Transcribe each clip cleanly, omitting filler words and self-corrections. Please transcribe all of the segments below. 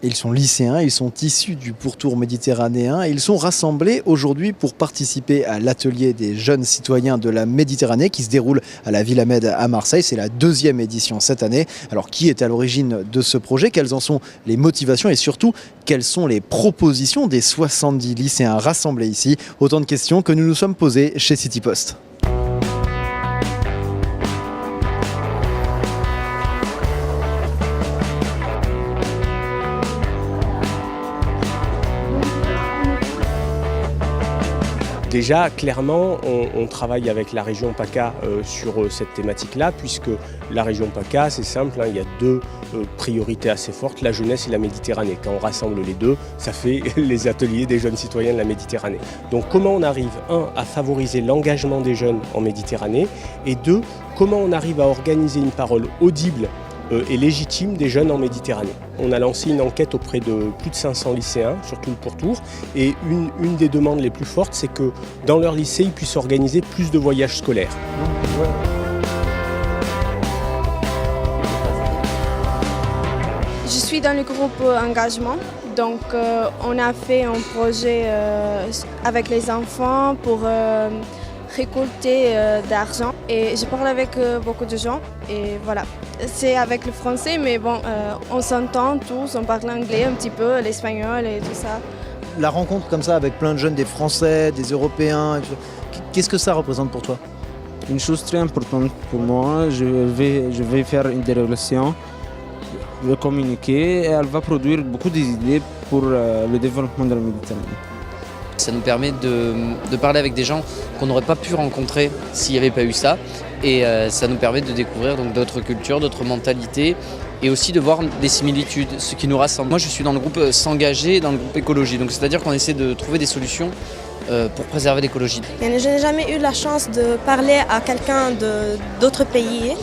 Ils sont lycéens, ils sont issus du pourtour méditerranéen et ils sont rassemblés aujourd'hui pour participer à l'atelier des jeunes citoyens de la Méditerranée qui se déroule à la Villa Med à Marseille. C'est la 2e édition cette année. Alors qui est à l'origine de ce projet? Quelles en sont les motivations et surtout quelles sont les propositions des 70 lycéens rassemblés ici? Autant de questions que nous nous sommes posées chez City Post. Déjà, clairement, on travaille avec la région PACA sur cette thématique-là, puisque la région PACA, c'est simple, il y a 2 priorités assez fortes, la jeunesse et la Méditerranée. Quand on rassemble les 2, ça fait les ateliers des jeunes citoyens de la Méditerranée. Donc comment on arrive, 1, à favoriser l'engagement des jeunes en Méditerranée, et 2, comment on arrive à organiser une parole audible et légitime des jeunes en Méditerranée. On a lancé une enquête auprès de plus de 500 lycéens, sur tout le pourtour, et une des demandes les plus fortes, c'est que dans leur lycée, ils puissent organiser plus de voyages scolaires. Je suis dans le groupe engagement, donc on a fait un projet avec les enfants pour récolter d'argent et je parle avec beaucoup de gens et voilà. C'est avec le français mais bon, on s'entend tous, on parle anglais un petit peu, l'espagnol et tout ça. La rencontre comme ça avec plein de jeunes, des Français, des Européens, qu'est-ce que ça représente pour toi? Une chose très importante pour moi, je vais faire une délégation, je vais communiquer et elle va produire beaucoup d'idées pour le développement de la Méditerranée. Ça nous permet de parler avec des gens qu'on n'aurait pas pu rencontrer s'il n'y avait pas eu ça. Et ça nous permet de découvrir donc d'autres cultures, d'autres mentalités et aussi de voir des similitudes, ce qui nous rassemble. Moi je suis dans le groupe s'engager, dans le groupe écologie, donc c'est-à-dire qu'on essaie de trouver des solutions pour préserver l'écologie. Je n'ai jamais eu la chance de parler à quelqu'un d'autres pays.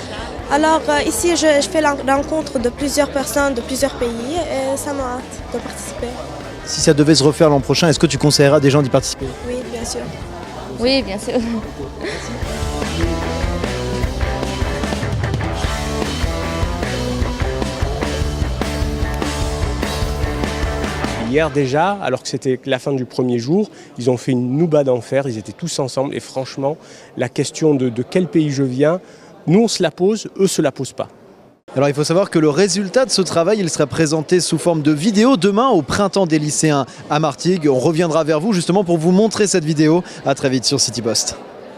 Alors ici je fais la rencontre de plusieurs personnes de plusieurs pays et ça m'a hâte de participer. Si ça devait se refaire l'an prochain, est-ce que tu conseillerais à des gens d'y participer? Oui, bien sûr. Oui, bien sûr. Hier déjà, alors que c'était la fin du premier jour, ils ont fait une nouba d'enfer, ils étaient tous ensemble et franchement, la question de quel pays je viens, nous on se la pose, eux se la posent pas. Alors il faut savoir que le résultat de ce travail, il sera présenté sous forme de vidéo demain au Printemps des lycéens à Martigues. On reviendra vers vous justement pour vous montrer cette vidéo. À très vite sur City Post.